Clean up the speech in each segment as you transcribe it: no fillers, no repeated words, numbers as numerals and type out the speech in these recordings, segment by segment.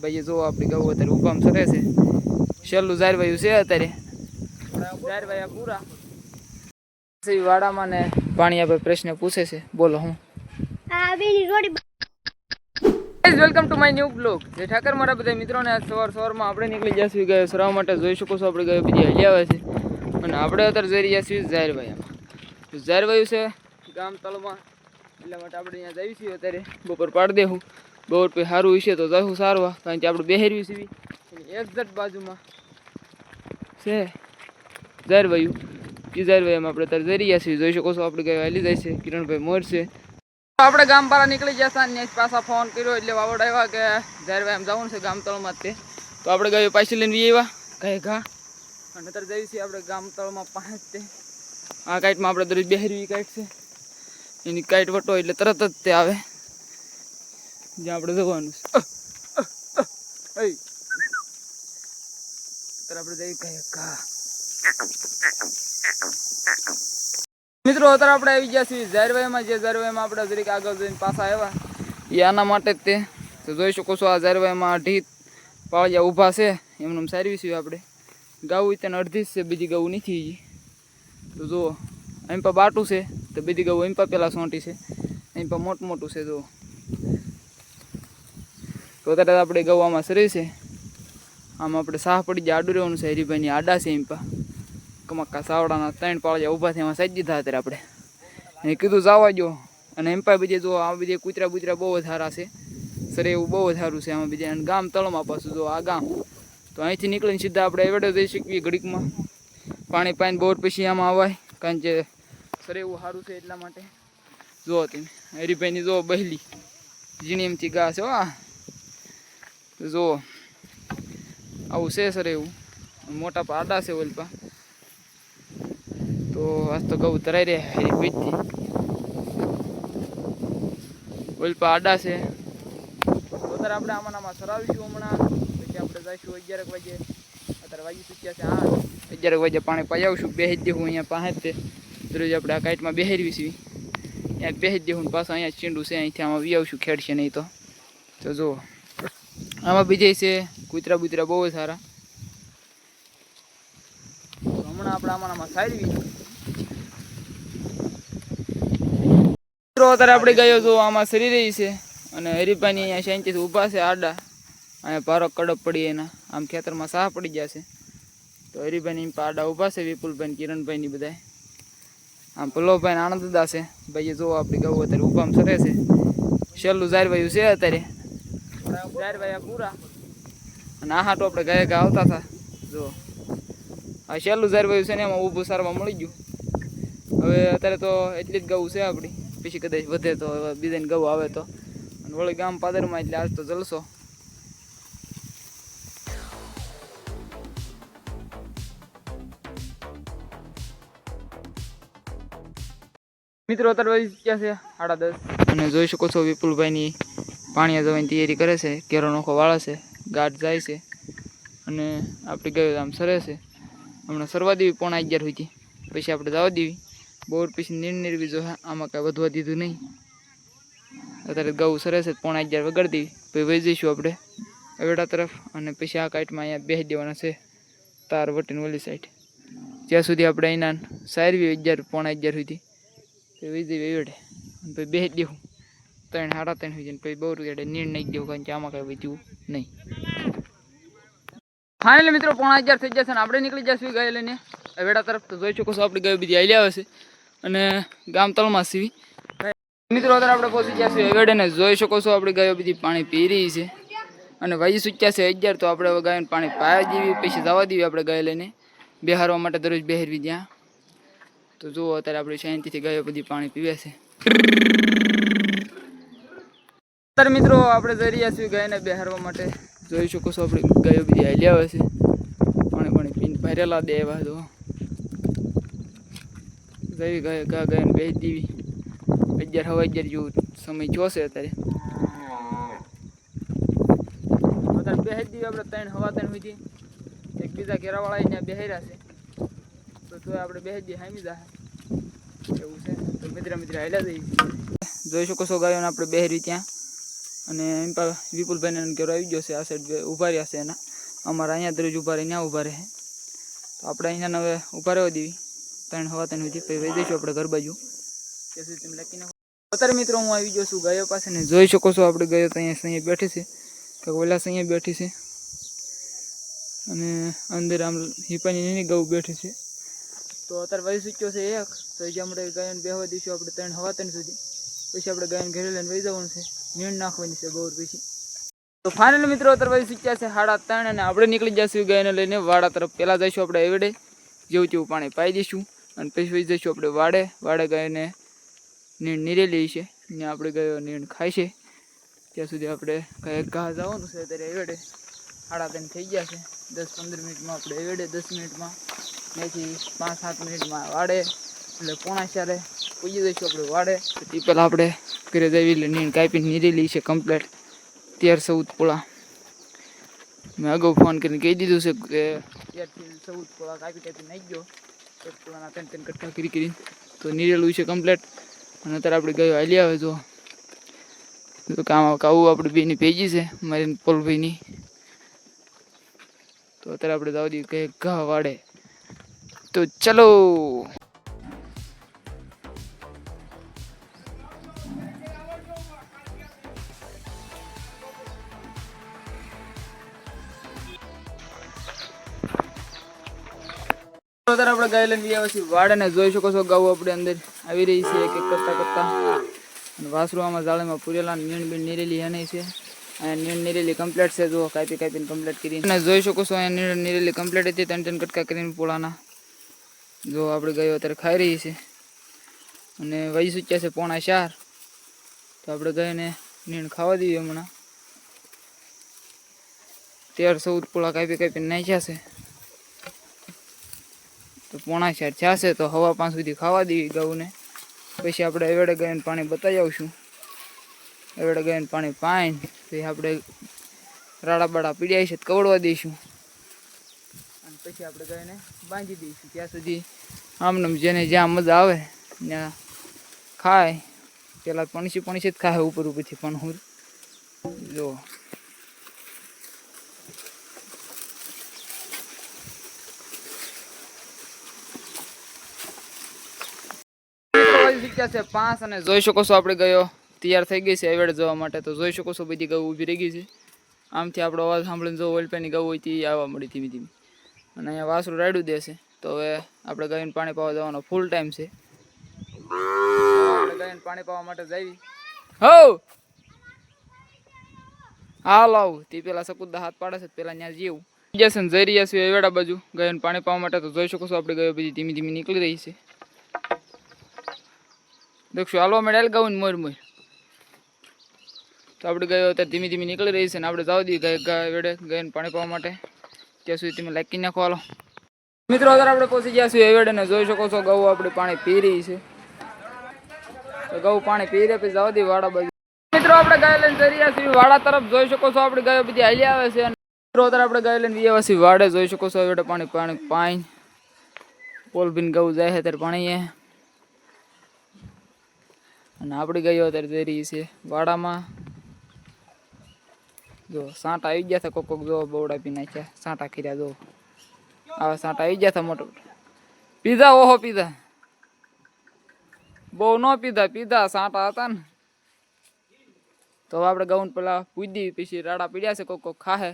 ભાઈ જો આપણી ગૌ અત્યારે ઉભામ સરે છે. છેલ્લું ઝારવાયું છે અત્યારે. ઝારવાયા પૂરા વાડામાં ને પાણી આપણે પ્રશ્ન પૂછે છે. બોલો હું welcome to my new blog. જે ઠાકર મારા બધા મિત્રોને સવારમાં આપણે નીકળી જશું ગયા સરાવ માટે. જોઈ શકો છો આપણે ગયા બધી હલી આવે છે અને આપણે અત્યારે જઈ રહ્યા છીએ ઝારવાયામાં. ઝારવાયું છે ગામ તળમાં, એટલા માટે આપણે અહીંયા જઈએ છીએ. અત્યારે બપોર પાડી દેવું. બપોર પછી સારું વિશે તો જશું સારવા, કારણ કે આપણે બેહેરવી સીવી એક્ઝેક્ટ બાજુમાં છે ઝારવાયું. એ ઝારવાયામાં આપણે અત્યારે જઈ રહ્યા છીએ. જોઈ શકો છો આપણે ગયા હાલી જાય છે. કિરણભાઈ મોર છે. આપણે ગામ પારા નીકળી જતા ને પાછા ફોન કર્યો એટલે વાવડ આવ્યા કે ઝારવાયામાં જવાનું છે ગામ તળમાં જ તે. તો આપણે ગયો પાછી લઈને આવ્યા ગાય ઘા અને અત્યારે જઈએ છીએ આપણે ગામ તળમાં પાંચ તે. આ કાઈટમાં આપણે દરરોજ બેહેરવી કાઈટ છે, એની કાઈટ વટો એટલે તરત જ તે આવે જ્યાં આપણે જવાનું છે. અત્યારે આપણે જઈએ ગાય ઘા. મિત્રો અત્યારે આપણે આવી ગયા છીએ ઝારવાયામાં. જે ઝારવાયામાં આપણે જરીક આગળ જઈને પાછા આવ્યા એ આના માટે જ તે. તો જોઈ શકો છો આ ઝારવાયામાં અઢી પાળિયા ઊભા છે. એમને સારવી છીએ આપણે. ગાવું તેને અડધી જ છે, બીજી ગાવું નથી. તો જુઓ અહીં પર બાટું છે, તો બીજી ગાવું અહીં પર પેલા સોંટી છે, અહીં પર મોટું મોટું છે. જુઓ તો અત્યારે આપણે ગાવું આમાં સરી છે. આમાં આપણે સાહ પડી જાય આડું રહેવાનું છે. હરીભાઈની આડા છે. અહીં પર કમક્કા સાવડાના 3 પાળિયા ઊભા છે, એમાં સાજી દીધા. અત્યારે આપણે એને કીધું જવા દો. અને એમ પાસે બીજે જો આ બીજે કૂતરા બૂતરા બહુ જ સારા છે. સરે એવું બહુ જ સારું છે આમાં બીજા. અને ગામ તળમાં પાછું જો આ ગામ. તો અહીંથી નીકળીને સીધા આપણે એવડે જઈ શકીએ ઘડીકમાં. પાણી પાઈને બોર પછી આમાં અવાય, કારણ કે સરે એવું સારું છે એટલા માટે. જુઓ તમે હરીભાઈની જો બહેલી ઝીણી એમથી ઘા છે. આ જુઓ આવું છે સર એવું. મોટા પાડા છે ઓલપા. તો આજ તો ગૌ તરાઈ રહ્યા હરીભાઈથી. ઓલપા આડા છે. તો અત્યારે આપણે આમાં સરાવીશું હમણાં. પછી આપણે જઈશું 11 વાગે. અત્યારે વાગી ચૂક્યા છે 8. 11 વાગે પાણી પાઈ આવશું. બેસી જ દેવું અહીંયા પાસે જ તે. દરરોજ આપણે આ કાઈટમાં બેહેરવી છીએ. ત્યાં બેસી જ દેવું. પાછા અહીંયા ચીંડું છે, અહીંથી આમાં વી આવશું. ખેડશે નહીં તો. તો જુઓ આમાં બીજે છે કૂતરા બૂતરા બહુ સારા. તો હમણાં આપણે આમાં સારવી. અત્યારે આપણે ગયો તો આમાં સરી રહી છે. અને હરીભાઈની અહીંયા શાંતિથી ઊભા છે આડા. અહીંયા ભારો કડપ પડી એના. આમ ખેતરમાં સાહ પડી જશે. તો હરીભાઈની આડા ઊભા છે. વિપુલભાઈ કિરણભાઈની બધા. આમ પલ્લવભાઈ આનંદદા છે. ભાઈ જો આપણી ગૌ અત્યારે ઊભામાં સરે છે. છેલ્લું ઝારવાયું છે અત્યારે. ઝારવાયા પૂરા અને આ હાટું આપણે ગયા ગયા આવતા હતા. જો આ છેલ્લું ઝારવાયું છે ને એમાં ઊભું સારવા મળી ગયું. હવે અત્યારે તો એટલી જ ગૌ છે આપણી. પછી કદાચ વધે તો બીજાની ગૌ આવે તો. અને વળી ગામ પાદરમાં એટલે આજ તો જલસો. મિત્રો અત્યારે વાગી ગયા છે 10:30. અને જોઈ શકો છો વિપુલભાઈની પાણીયા જવાની તૈયારી કરે છે. કેરો નોખો વાળે છે, ગાઢ જાય છે. અને આપણે ગયો આમ સરે છે. હમણાં સરવા દેવી 11:30 સુધી. પછી આપણે જવા દેવી. બોર પછી નીરવી જો. આમાં કાંઈ વધવા દીધું નહીં. અત્યારે ગૌ સરે છે. 11:30 વગાડી દેવી. પછી વહી જઈશું આપણે એવડા તરફ. અને પછી આ કાઈટમાં અહીંયા બેસી દેવાના છે તાર વટીને ઓલી સાઈડ. જ્યાં સુધી આપણે અહીંના સારવી 11:30 સુધી. પછી વહી જઈએ એવડે. અને પછી બેસી દેવું 3 સાડા 3 સુધી. પછી બહુ એડે નીર નાખી દેવું, કારણ કે આમાં કાંઈ વધ્યું નહીં. ફાઇનલી મિત્રો 11:30 થઈ જશે ને આપણે નીકળી જશું ગાય લઈને વેડા તરફ. તો જોઈ શકો છો આપણે ગાય બધી હાલી આવે છે અને ગામ તળમાં સીવી. મિત્રો અત્યારે આપણે પહોંચી ગયા છીએ વેડે ને જોઈ શકો છો આપણે ગાયો બધી પાણી પી રહી છે. અને વાગી ચૂક્યા છે 11. તો આપણે હવે ગાયોને પાણી પાયા દેવી. પછી જવા દેવી આપણે ગાય લઈને બેહારવા માટે. દરરોજ બેહેરવી ત્યાં. તો જુઓ અત્યારે આપણે શાંતિથી ગાયો બધી પાણી પીવે છે. અત્યારે મિત્રો આપણે જઈ રહ્યા છીએ ગાયને બેહારવા માટે. જોઈ શકો છો આપણે ગાયો બધી હાલી આવે છે. પાણી પીને ભરેલા દેવા તો જઈ ગાય ગાયને બેસી દેવી. 11 જેવું સમય જોશે અત્યારે. બેસી દેવી આપણે 3 સવા 3 સુધી. એક બીજા ઘેરાવાળા અહીંયા બેહાર્યા છે. તો આપણે બેસી દઈએ હામી જાય એવું છે. તો મિત્ર હાલ્યા જઈએ. જોઈ શકો છો ગાયોને આપણે બેહેરી ત્યાં. અને એમ પણ વિપુલભાઈને ઘેરો આવી ગયો છે. આ સાઈડ ઊભા રહ્યા છે એના, અમારા અહીંયા દરરોજ ઊભા રહે ત્યાં ઊભા રહે. તો આપણે અહીંયા હવે ઊભા રહેવા દેવી 3 સવા 3 સુધી, પછી વહી દઈશું આપણે ઘર બાજુ. ત્યાં સુધી તમે લખી નાખો. અત્યારે મિત્રો હું આવી ગયો છું ગાયો પાસે ને જોઈ શકો છો આપણે ગાયો તો અહીંયા બેઠી છે, કે ઓલા અહીંયા બેઠી છે અને અંદર આમ હિપાની નાની ગૌ બેઠી છે. તો અત્યારે વહી સૂચ્યો છે એક, તો જે આપણે ગાયોને બેહવા દઈશું આપણે 3 સવા 3 સુધી, પછી આપણે ગાયને ઘરે લઈને વહી જવાનું છે, નીણ નાખવાની છે બહુ પછી. તો ફાઇનલ મિત્રો અત્યારે વહી સૂચ્યા છે 3:30 અને આપણે નીકળી જઈશું ગાયને લઈને વાડા તરફ. પહેલાં જઈશું આપણે એવડે જેવું તેવું પાણી પાઈ દઈશું અને પછી વહી જઈશું આપણે વાડે ગાયને નીણ નીરેલી છે ને આપણે ગાયો નીણ ખાય છે ત્યાં સુધી આપણે ઘા જવાનું છે. અત્યારે એવડે 3:30 થઈ ગયા છે, 10-15 મિનિટમાં આપણે એવડે, 10 મિનિટમાં ત્યાંથી 5-7 મિનિટમાં વાડે, એટલે 3:45 પૂજી દઈશું આપણે વાડે. તે પહેલાં આપણે ઘરે જઈ એટલે નીણ કાપીને નીરેલી છે કમ્પ્લેટ 13-14 પોળા. મેં અગાઉ ફોન કરીને કહી દીધું છે કે 13-14 પોળા કાપી નાખી ગયો, 1 પોળાના 3 કટકા કરી તો નીરેલું છે કમ્પ્લેટ. અને અત્યારે આપણે ગયો હાલી આવે જો કામ કાવું આપણે બેની ભેજી છે મારી પોલભાઈની. તો અત્યારે આપણે જવા દઈએ કે ઘા વાડે. તો ચલો અત્યારે આપણે ગાય લઈને આવ્યા છીએ વાડે ને જોઈ શકો છો ગાઉ આપણે અંદર આવી રહી છે એક એક કરતા અને વાસરું આમાં જાળીમાં પૂરેલા નીણ બીણ નીરેલી એને છે. અને નીણ નીરેલી કમ્પ્લીટ છે જો કાપીને કમ્પ્લીટ કરી અને જોઈ શકો છો અહીંયા નીણ નીરેલી કમ્પ્લીટ હતી 3 કટકા કરીને પોળાના. જો આપણે ગાયો અત્યારે ખાઈ રહી છે અને વહી સૂચ્યા છે 3:45. તો આપણે ગાયને નીણ ખાવા દઈએ હમણાં. 13-14 પોળા કાપીને નાખ્યા છે તો 3:45 થયા છે, તો 5:15 સુધી ખાવા દેવી ગાઉને. પછી આપણે એવડે ગાયને પાણી બતાવી આવશું. એવડે ગાયને પાણી પાઈને પછી આપણે રાડા બાડા પીડ્યા છે કવડવા દઈશું અને પછી આપણે ગાયને બાંધી દઈશું. ત્યાં સુધી આમને જેને જ્યાં મજા આવે ત્યાં ખાય. પેલા પણસી જ ખાય ઉપરથી પણ હું જો છે 5 અને જોઈ શકો છો આપણે ગયો તૈયાર થઈ ગઈ છે એવડે જવા માટે. તો જોઈ શકો છો બધી ગૌ ઊભી રહી ગઈ છે. આમથી આપણો અવાજ સાંભળીને જો ઓલપેની ગૌ હોય તે આવવા મળી ધીમી ધીમી. અને અહીંયા વાસરું રાડ્યું દેશે. તો હવે આપણે ગાયને પાણી પાવા જવાનો ફૂલ ટાઈમ છે. આપણે ગાયને પાણી પાવા માટે જઈએ. હો હાલ આવું તે પેલા સકુદા હાથ પાડે છે પેલા ત્યાં જેવું જઈ રહ્યા છીએ એવડા બાજુ ગાયને પાણી પાવા માટે. તો જોઈ શકો છો આપણે ગાયો બધી ધીમી ધીમી નીકળી રહી છે. દેખશો હાલવા મળે ગાઉન મોર તો આપણે ગયો અત્યારે ધીમી ધીમી નીકળી રહી છે ને આપણે જવા દઈએ ગાય વેડે ગાયને પાણી પાવા માટે. ત્યાં સુધી તમે લાઈક કરી નાખો હાલો મિત્રો. અત્યારે આપણે પહોંચી ગયા છીએ વેડે ને જોઈ શકો છો ગૌ આપણે પાણી પી રહી છે. તો ગૌ પાણી પી રહે પછી જવા દઈએ વાડા બાજુ. મિત્રો આપણે ગાય લઈને જઈ રહ્યા છીએ વાડા તરફ. જોઈ શકો છો આપણે ગાયો બધી હાલી આવે છે. મિત્રો અત્યારે આપણે ગાય લઈને આવ્યા છીએ વાડે. જોઈ શકો છો વેડે પાણી પાઈને પોલભીન ગૌ જાય છે ત્યારે પાણી અને આપણી ગાયો અત્યારે જઈ રહી છે વાડામાં. જો સાંટા આવી ગયા હતા કોક જો બવડા પી નાખ્યા સાંટા ખીર્યા જો આવા સાંટા આવી ગયા હતા મોટો પીધા. ઓહો પીધા બહુ ન પીધા સાંટા હતા ને. તો હવે આપણે ગાઉન પેલા પૂજી પછી રાડા પીડ્યા છે કોક ખાહે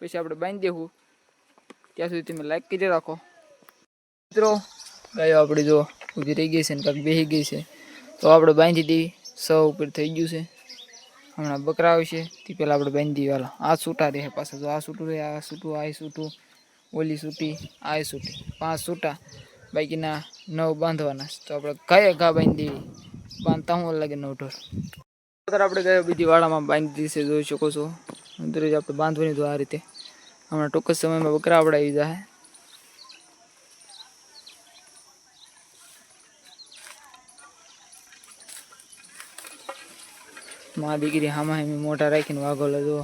પછી આપણે બાંધી દેવું. ત્યાં સુધી તમે લાઈક કરી રાખો મિત્રો. ગાયો આપણી જો ઊભી રહી ગઈ છે ને કાંઈક બેસી ગઈ છે તો આપણે બાંધી દઈએ. 100 ઉપર થઈ ગયું છે. હમણાં બકરા આવશે તે પહેલાં આપણે બાંધી દઈએ. હાલો આ છૂટા રહે પાછા જો આ છૂટું રહે આ છૂટું આ છૂટું ઓલી છૂટી આ છૂટી 5 છૂટા બાકીના 9 બાંધવાના. તો આપણે કયા ઘા બાંધી દેવી બાંધતા હું લાગે 9 ઢોર. અત્યારે આપણે ગયા બીજી વાડામાં બાંધી દીધી છે જોઈ શકો છો. અંદર જ આપણે બાંધવાની તો આ રીતે. હમણાં ટૂંક જ સમયમાં બકરા આપણે આવી જાય. માં દીકરી હામાં હેમી મોટા રાખીને વાઘો લેજો.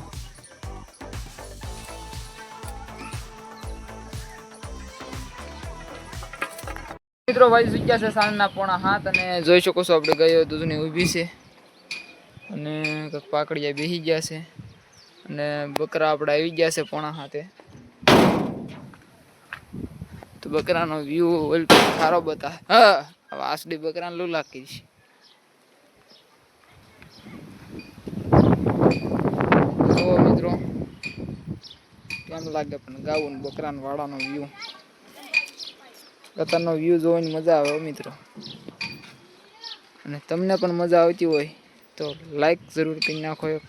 મિત્રો વાઈ જગ્યા છે સાંજના 6:30 અને જોઈ શકો છો આપણે ગયો દૂધની ઊભી છે. અને કંઈક પાકડિયા બેસી ગયા છે અને બકરા આપણે આવી ગયા છે પોણા હાથે. તો બકરાનો વ્યૂ સારો બતા. હા વાસડી બકરાને લુલા કરીશ. તો મિત્રો કેમ લાગે પણ ગાવું બકરાના વાડાનો વ્યૂ, ગતરનો વ્યૂ જોવાની મજા આવે મિત્રો. અને તમને પણ મજા આવતી હોય તો લાઈક જરૂર કરી નાખો એક.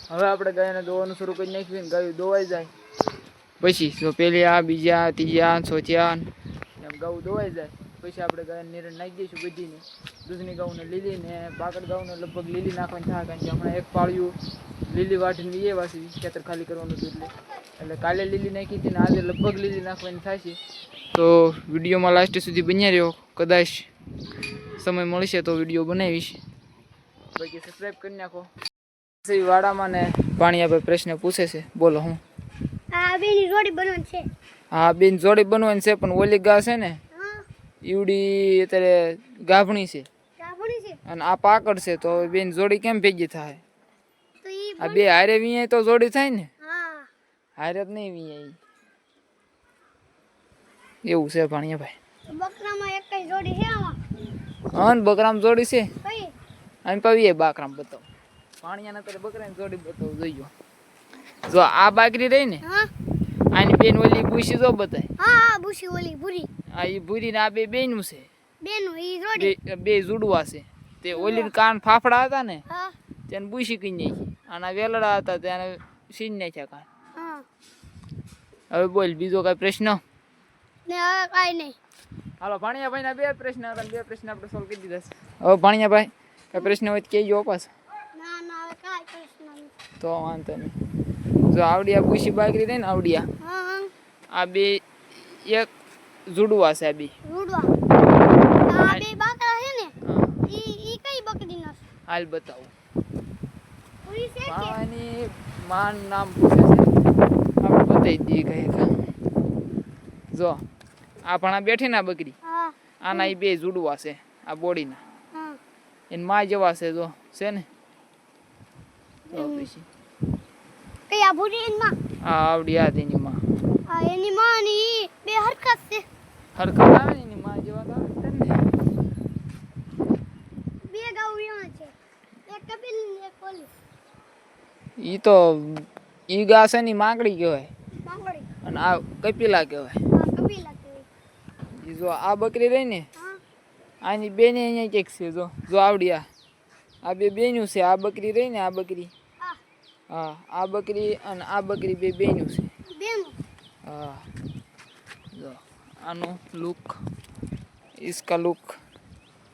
હવે આપણે ગાયને દોવાનું શરૂ કરી નાખ્યું ને ગાયું દોવાઈ જાય પછી જો પેલી આ બીજા ત્રીજા ચોથા એમ ગાઉ દોવાઈ જાય પછી આપણે ગાયને નિરણ નાખી દઈશું બધીને. દૂધની ગાઉને લીલી ને પાકડ ગાઉને લગભગ લીલી નાખવાની થાય, કારણ કે હમણાં એક પાળ્યું લીલી વાટીને એ વાસી ખેતર ખાલી કરવાનું હતું એટલે કાલે લીલી નાખી હતી ને આજે લગભગ લીલી નાખવાની થાય છે. તો વિડીયોમાં લાસ્ટ સુધી બન્યા રહ્યો, કદાચ સમય મળશે તો વિડીયો બનાવીશ. બાકી સબસ્ક્રાઈબ કરી નાખો. વાડામાં ને પાણીયા પ્રશ્ન પૂછે છે, બોલો હું? આ બેની જોડી બનવાની છે. હા બેન જોડી બનવાની છે, પણ ઓલી ગા છે ને ઈવડી અત્યારે ગાભણી છે અને આ પાકડ છે, તો બેન જોડી કેમ ભેગી થાય? આ બે હારે વીએ તો જોડી થાય ને, હારે જ નહીં વીએ એવું છે ભાણિયા ભાઈ. બકરામાં એક જ જોડી છે આમાં. હા ને બકરામાં જોડી છે. કઈ આમ પાવીએ બાકરામ બતાવો. પાણીયાના તો બકરાની જોડી બતાવો જોઈજો. જો આ બાકરી રહી ને, આની બેન ઓલી બુશી જો બતાય. હા બુશી ઓલી ભૂરી. આ ઈ ભૂરી ને આ બે બેનું છે. બેનું ઈ જોડી. બે જુડવા છે. તે ઓલી કાન ફાફડા હતા ને, હા તેને બુશી કઈ નાખી. આના વેલડા હતા તેને સીન નાખ્યા કાન. હા હવે બોલ બીજો કઈ પ્રશ્ન? ને હવે કાઈ નહીં. હાલો ભાણિયા ભાઈ ના બે પ્રશ્ન હતા, બે પ્રશ્ન આપણે સોલ્વ કરી દીધા છે. હવે ભાણિયા ભાઈ કઈ પ્રશ્ન હોય તો કહેજો પાછો. ના ના હવે કાઈ પ્રશ્ન નહીં. તો વાંધો નહીં. જો આવડિયા બુશી બાકરી રહી ને આવડિયા, હા આ બે એક જુડવા છે. આ બે રૂડવા. આ બે બકરા છે ને, ઈ કઈ બકરીનો છે? હાલ બતાવું. પૂરી છે કે માવાની માન નામ પૂછે છે, આપણે બતાવી દઈએ કઈ. જો આ પણ આ બેઠી ને બકરી, હા આના એ બે જુડવા છે આ બોડીના. હા એને માં જેવા છે જો છે ને. તો પછી કઈ આ ભૂરી એની માં? આ આવડી આ તેની માં. આ એની માં ને ઈ બે હરકત છે. હરખા આવે ને એની માં જેવા તો આવે ને. બે ગાઉરિયા છે, એક કપિલ ને એક ઓલી. ઈ તો ઈ ગા છે ની માંગડી કહેવાય માંગડી. અને આ કપિલા કહેવાય. હા કપિલા કહેવાય. ઈ જો આ બકરી રહી ને, હા આની બેને અહીંયા ક્યાંક છે. જો આવડી આ બે બેનું છે. આ બકરી રહી ને, આ બકરી, આ હા આ બકરી અને આ બકરી બે બેનું છે. બેનું. હા જો આનો લુક, इसका લુક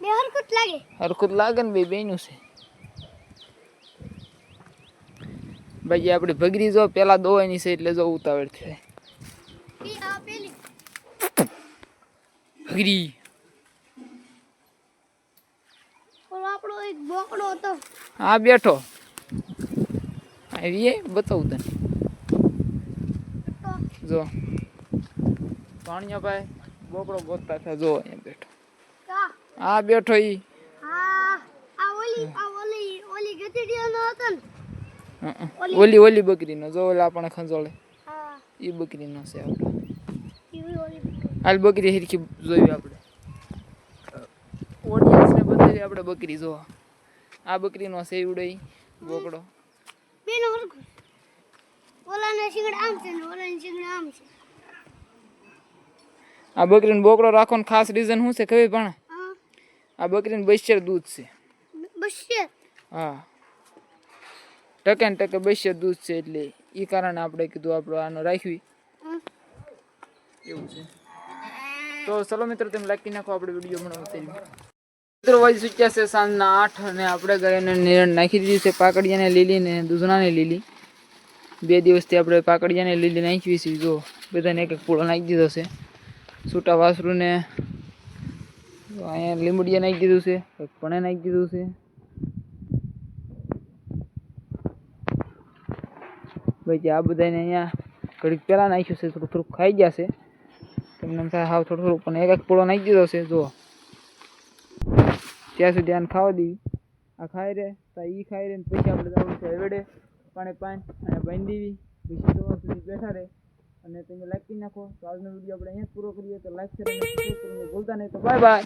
બે હરકત લાગે. હરખું જ લાગે ને, બે બેનું છે. ભાઈ આપડી ભગરી જો પેલા દોવાની છે એટલે જો ઉતાવળ થાય. ઈ આ પેલી ભગરી ઓલો આપણો એક બોકડો હતો. હા બેઠો આવીએ બતાવું તને. તો જો ભાણિયા ભાઈ બોકડો ગોતતા હતા. જો અહીંયા બેઠો. કા હા બેઠો ઈ. આ ઓલી ગધેડીનો હતો ને. ઓલી બકરીનો જો ઓલા આપણે ખંજોળે હા ઈ બકરીનો છે આપણો. ઈ ઓલી હાલ બકરી હિરકી જોઈ આપણે. ઓડિયન્સ ને બતાવી આપણે બકરી જો. આ બકરીનો છે ઉડઈ બોકડો. બેનો હરકત. ઓલાને શિંગડા આમ છે ને ઓલાને શિંગડા આમ છે. આ બકરીનો બોકડો રાખવાનો ખાસ રીઝન શું છે ખબર પણ? હા આ બકરીને 72 દૂધ છે. બસ છે. હા ટકે ને ટકે 72 દૂધ છે, એટલે એ કારણે આપણે કીધું આપણે આનો રાખવી એવું છે. તો ચલો મિત્રો તમે લાઈક કરી નાખો, આપણે વિડીયો બનાવવા. મિત્રો વાજી સૂચ્યા છે સાંજના 8 અને આપણે ગાયને નિરણ નાખી દીધી છે. પાકડિયાને લીલી ને દૂધણાને લીલી. 2 દિવસથી આપણે પાકડિયાને લીલી નાખી છે. જો બધાને એક એક પૂળો નાખી દીધો છે. છૂટા વાસરુને અહીંયા લીંબડિયા નાખી દીધું છે, એક પણ નાખી દીધું છે. ભાઈ આ બધાને અહીંયા ઘડીક પહેલાં નાખ્યું છે, થોડુંક ખાઈ ગયા છે. તમને એમ થાય હાવ થોડું થોડું, પણ એક એક પૂળો નાખી દીધો છે જુઓ. ત્યાં સુધી આને ખાવા દેવી. આ ખાઈ રહે તો એ ખાઈ રહે ને પછી આપણે જવું છે હવેડે પાણી અને બાંધી દેવી. પછી સવાર સુધી બેઠા રહે. અને તમે લાઈક કરી નાખો. તો આજનો વિડીયો આપણે અહીંયા જ પૂરો કરીએ. તો લાઈક શેર અને સબસ્ક્રાઈબ કરવાનું ભૂલતા નહીં. તો બાય બાય.